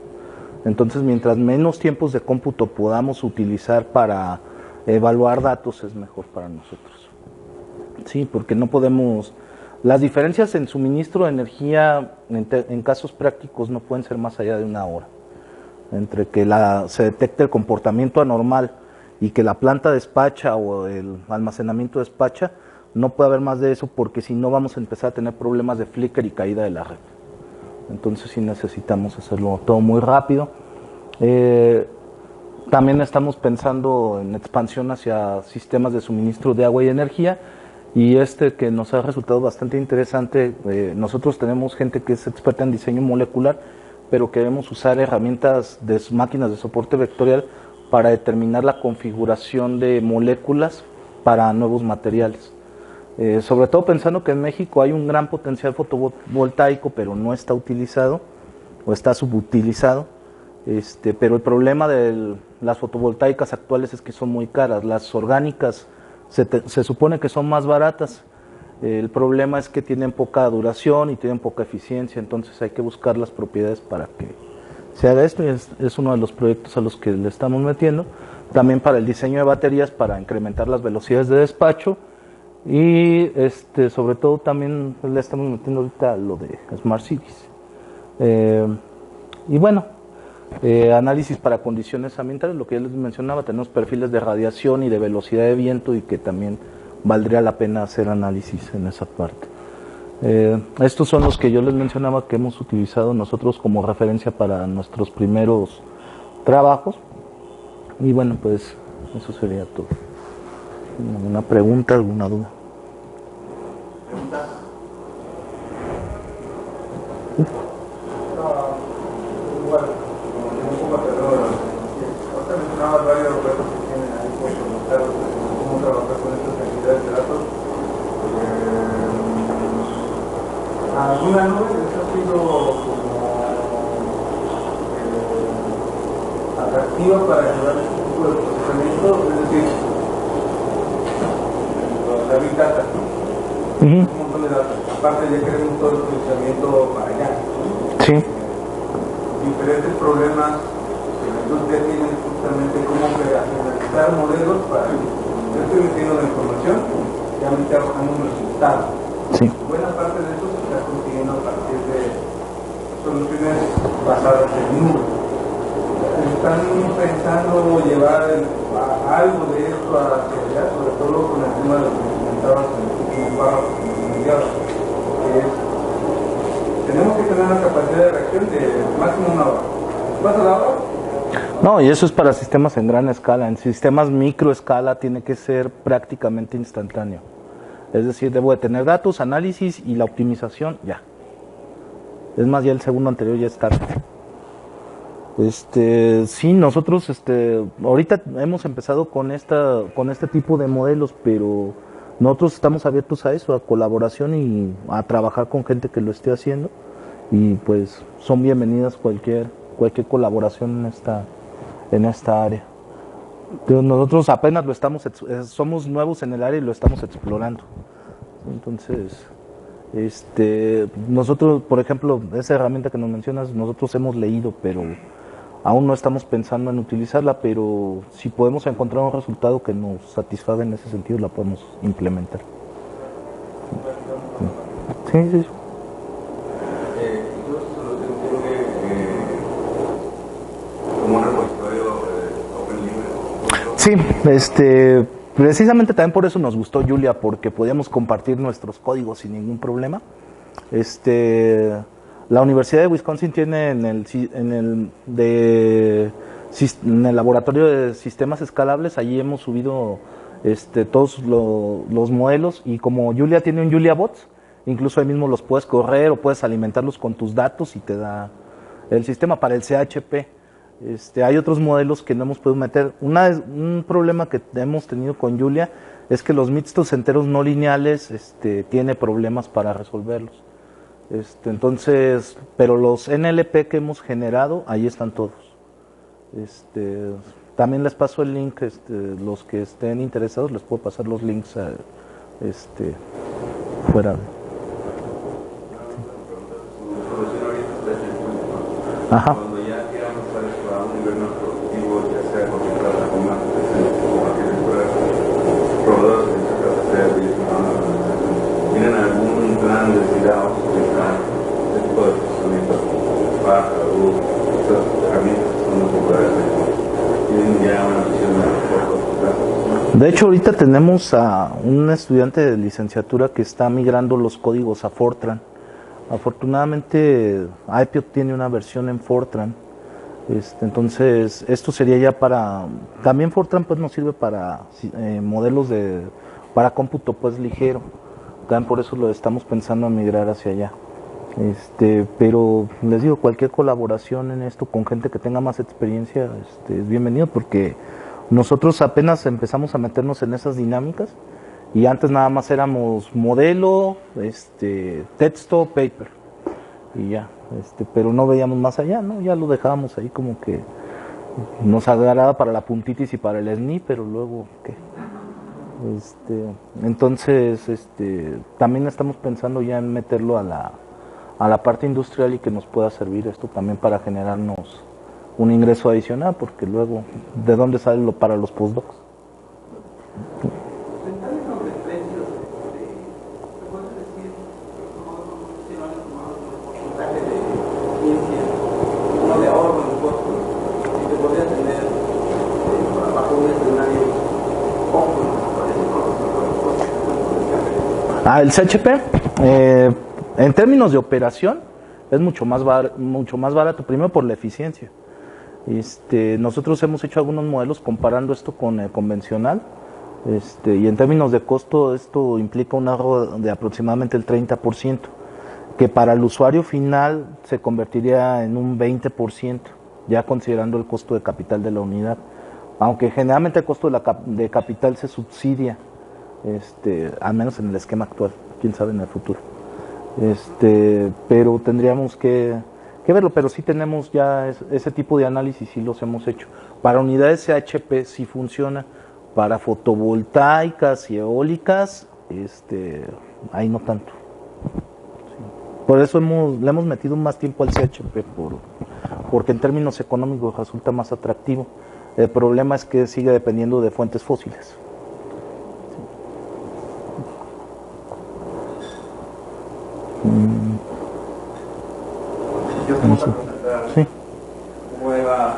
Entonces, mientras menos tiempos de cómputo podamos utilizar para evaluar datos, es mejor para nosotros. Sí, porque no podemos... Las diferencias en suministro de energía en casos prácticos no pueden ser más allá de 1 hora. Entre que se detecte el comportamiento anormal y que la planta despacha o el almacenamiento despacha, no puede haber más de eso, porque si no vamos a empezar a tener problemas de flicker y caída de la red. Entonces sí necesitamos hacerlo todo muy rápido. También estamos pensando en expansión hacia sistemas de suministro de agua y energía, y que nos ha resultado bastante interesante. Nosotros tenemos gente que es experta en diseño molecular, pero queremos usar herramientas de máquinas de soporte vectorial para determinar la configuración de moléculas para nuevos materiales. Sobre todo pensando que en México hay un gran potencial fotovoltaico, pero no está utilizado o está subutilizado. Pero el problema de las fotovoltaicas actuales es que son muy caras. Las orgánicas se supone que son más baratas. El problema es que tienen poca duración y tienen poca eficiencia, entonces hay que buscar las propiedades para que se haga esto, y es uno de los proyectos a los que le estamos metiendo. También para el diseño de baterías, para incrementar las velocidades de despacho, y sobre todo también le estamos metiendo ahorita lo de Smart Cities. Y bueno, análisis para condiciones ambientales, lo que ya les mencionaba, tenemos perfiles de radiación y de velocidad de viento, y que también valdría la pena hacer análisis en esa parte. Estos son los que yo les mencionaba que hemos utilizado nosotros como referencia para nuestros primeros trabajos. Y bueno, pues eso sería todo. ¿Alguna pregunta, alguna duda? ¿Preguntas? Bueno, como tengo un poco de ahorita mencionabas varios retos que tienen ahí por preguntar cómo trabajar con estas cantidades de datos. ¿Alguna nube les ha sido como atractiva para ayudar a este tipo de procesamiento? Es decir, la Big Data, un montón de datos. Aparte ya queremos todo el procesamiento para allá, ¿no? Sí. Diferentes problemas que la industria tiene, justamente cómo analizar modelos para que yo estoy metiendo la información y ya me está arrojando un resultado. Sí. Buena parte de eso se está consiguiendo a partir de soluciones basadas en nube. ¿Están pensando llevar algo de esto hacia allá, sobre todo con el tema de lo que comentabas en el último párrafo que nos enviabas, que es: tenemos que tener una capacidad de reacción de máximo 1 hora? ¿Más a la hora? No, y eso es para sistemas en gran escala. En sistemas microescala tiene que ser prácticamente instantáneo. Es decir, debo de tener datos, análisis y la optimización ya. Es más, ya el segundo anterior ya está. Sí, nosotros ahorita hemos empezado con este tipo de modelos, pero nosotros estamos abiertos a eso, a colaboración y a trabajar con gente que lo esté haciendo, y pues son bienvenidas cualquier colaboración en esta área. Nosotros apenas somos nuevos en el área y lo estamos explorando. Entonces, nosotros, por ejemplo, esa herramienta que nos mencionas, nosotros hemos leído, pero aún no estamos pensando en utilizarla, pero si podemos encontrar un resultado que nos satisfaga en ese sentido, la podemos implementar. Sí, sí. Como un repositorio open libre. Sí, precisamente también por eso nos gustó Julia, porque podíamos compartir nuestros códigos sin ningún problema. La Universidad de Wisconsin tiene en el laboratorio de sistemas escalables, allí hemos subido todos los modelos, y como Julia tiene un Julia Bots, incluso ahí mismo los puedes correr o puedes alimentarlos con tus datos y te da el sistema para el CHP. Hay otros modelos que no hemos podido meter. Un problema que hemos tenido con Julia es que los mixtos enteros no lineales tiene problemas para resolverlos. Entonces, pero los NLP que hemos generado, ahí están todos. También les paso el link, los que estén interesados, les puedo pasar los links fuera. Ajá. Cuando ya queramos a un nivel más productivo, ya sea con plataformas como arquitecturas, proveedores de servicios, ¿tienen algún plan de ciudad o este tipo de procesamiento para luz, estas herramientas que son muy populares? ¿Tienen ya una visión de corto plazo? De hecho, ahorita tenemos a un estudiante de licenciatura que está migrando los códigos a Fortran. Afortunadamente, iPiot tiene una versión en Fortran. Entonces, esto sería ya para... También Fortran pues nos sirve para modelos para cómputo pues ligero. También por eso lo estamos pensando en migrar hacia allá. Pero les digo, cualquier colaboración en esto con gente que tenga más experiencia es bienvenido, porque nosotros apenas empezamos a meternos en esas dinámicas y antes nada más éramos modelo, texto, paper y ya, pero no veíamos más allá, ¿no? Ya lo dejábamos ahí como que nos agradaba para la puntitis y para el SNI, pero luego ¿qué? Entonces también estamos pensando ya en meterlo a la parte industrial y que nos pueda servir esto también para generarnos un ingreso adicional, porque luego ¿de dónde sale lo para los postdocs? En términos de precios, ¿te puedes decir si no han tomado un porcentaje de ciencia, uno de ahorro en costos, si te podría tener bajo un escenario óptimo? El CHP, en términos de operación, es mucho más barato, primero por la eficiencia. Nosotros hemos hecho algunos modelos comparando esto con el convencional, y en términos de costo, esto implica un ahorro de aproximadamente el 30%, que para el usuario final se convertiría en un 20%, ya considerando el costo de capital de la unidad. Aunque generalmente el costo de capital se subsidia, al menos en el esquema actual, quién sabe en el futuro. Pero tendríamos que verlo, pero sí tenemos ya ese tipo de análisis, sí los hemos hecho. Para unidades CHP sí funciona, para fotovoltaicas y eólicas, ahí no tanto. Sí. Por eso le hemos metido más tiempo al CHP, porque en términos económicos resulta más atractivo. El problema es que sigue dependiendo de fuentes fósiles. Yo tengo que preguntar, Sí. ¿cómo va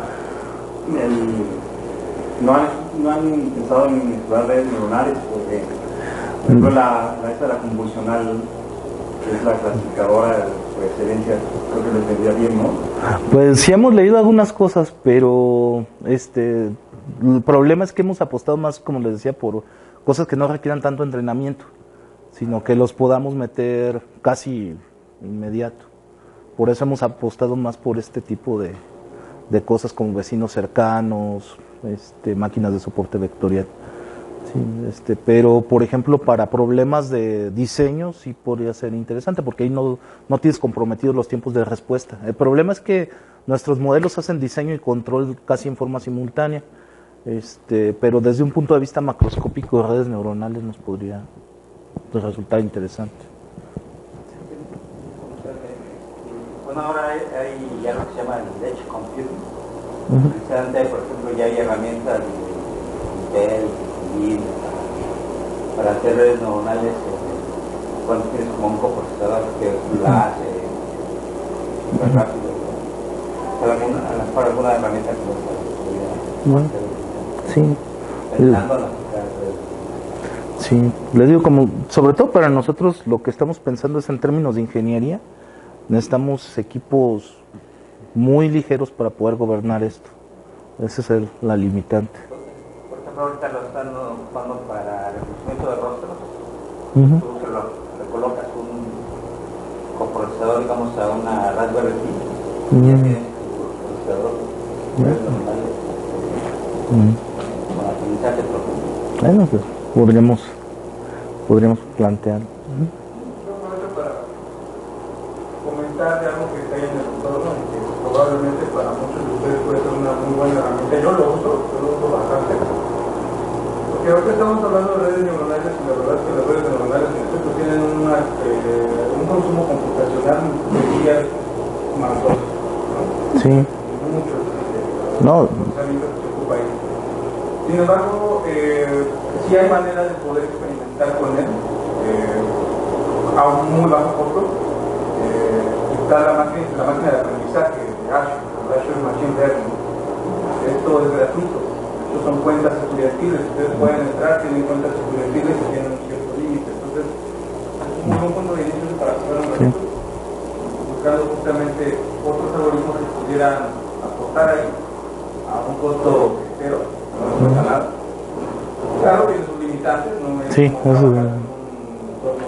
no han pensado en explorar redes neuronales? Porque, por ejemplo, esta de la convolucional, que es la clasificadora por excelencia, creo que les vendría bien, ¿no? Pues sí hemos leído algunas cosas, pero el problema es que hemos apostado más, como les decía, por cosas que no requieran tanto entrenamiento, sino que los podamos meter casi inmediato. Por eso hemos apostado más por este tipo de cosas como vecinos cercanos, máquinas de soporte vectorial. Sí, pero por ejemplo para problemas de diseño sí podría ser interesante, porque ahí no tienes comprometidos los tiempos de respuesta. El problema es que nuestros modelos hacen diseño y control casi en forma simultánea, pero desde un punto de vista macroscópico de redes neuronales nos podría resultar interesante. Bueno, ahora hay ya lo que se llama el edge computing. Precisamente, por ejemplo, ya hay herramientas de Intel, para hacer redes neuronales cuando tienes como un coprocesador que la hace muy rápido. A lo mejor alguna herramienta que Bueno, sí. pensando en las Sí, les digo, como sobre todo para nosotros lo que estamos pensando es en términos de ingeniería. Necesitamos equipos muy ligeros para poder gobernar esto. Ese es la limitante. Por ejemplo, ahorita lo están ocupando para reconocimiento de rostros. Tú le colocas un coprocesador, digamos, a una Raspberry Pi. Y tienes tu procesador con aprendizaje profundo. Bueno, pues podríamos plantear. buena herramienta. Yo lo uso bastante. Porque ahorita estamos hablando de redes neuronales y la verdad es que las redes neuronales en efecto tienen un consumo computacional de días más dos, ¿no? Sí. Mucho. No. Se ocupa ahí. Sin embargo, sí hay manera de poder experimentar con él a un muy bajo costo. Está la máquina de aprendizaje de Azure Machine Learning. Esto es gratuito. Estos son cuentas estudiantiles. Ustedes pueden entrar, tienen cuentas estudiantiles y tienen un cierto límite. Entonces, es un buen punto de inicio para hacer un gratuito, buscando justamente otros algoritmos que pudieran aportar ahí a un costo cero, no cuesta nada. Claro, tiene sus limitantes, no es sí, como eso trabajar en un entorno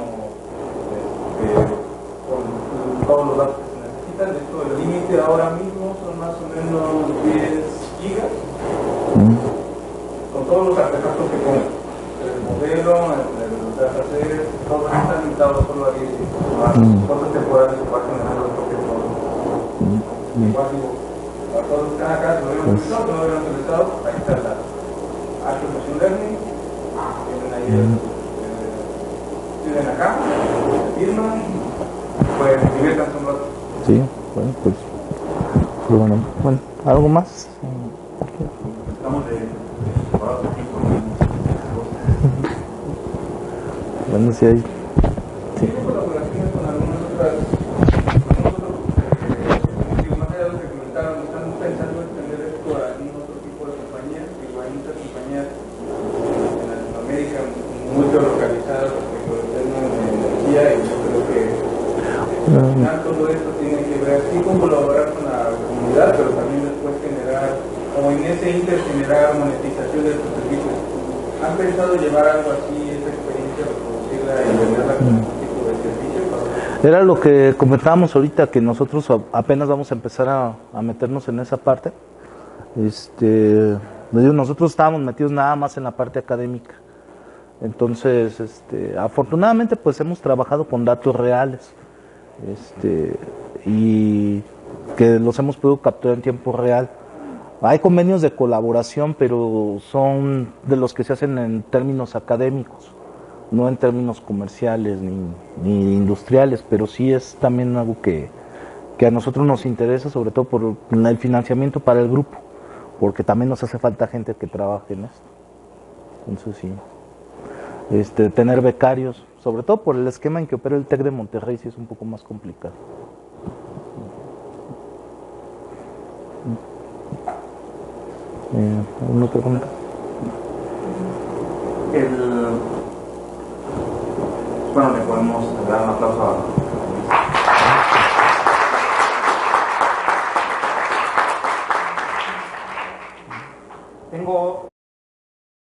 con todos los datos que se necesitan. De hecho, el límite ahora mismo son más o menos 10 gigas con todos los artefactos que ponen. El modelo, el dataset, todos están limitados solo a 10 gigas. Las cosas temporales que va generando el propio modelo. Igual digo, para todos los que están acá, si no habían utilizado, ahí está la Azure Machine Learning. Tienen ahí tienen acá, firman, pues diviértanse un rato. Sí, bueno, pues bueno, ¿algo más? Estamos de Bueno, sí hay. Sí, colaboraciones con algunas otras, más allá de lo que comentaron, estamos pensando en tener esto a algún otro tipo de compañías. Digo, hay muchas compañías en Latinoamérica muy localizadas respecto al tema de energía, y yo creo que al final todo esto tiene que ver sí con colaborar con la comunidad, pero también después generar, o en ese inter generar monetización de estos servicios. ¿Han pensado llevar algo así, esa experiencia, reproducirla y venderla como un tipo de servicio? Era lo que comentábamos ahorita, que nosotros apenas vamos a empezar a meternos en esa parte. Nosotros estábamos metidos nada más en la parte académica. Entonces, afortunadamente, pues hemos trabajado con datos reales, y que los hemos podido capturar en tiempo real. Hay convenios de colaboración, pero son de los que se hacen en términos académicos, no en términos comerciales ni industriales, pero sí es también algo que a nosotros nos interesa, sobre todo por el financiamiento para el grupo, porque también nos hace falta gente que trabaje en esto. Entonces sí, tener becarios, sobre todo por el esquema en que opera el TEC de Monterrey, sí es un poco más complicado. ¿Alguna otra pregunta? Bueno, le podemos dar un aplauso a... Tengo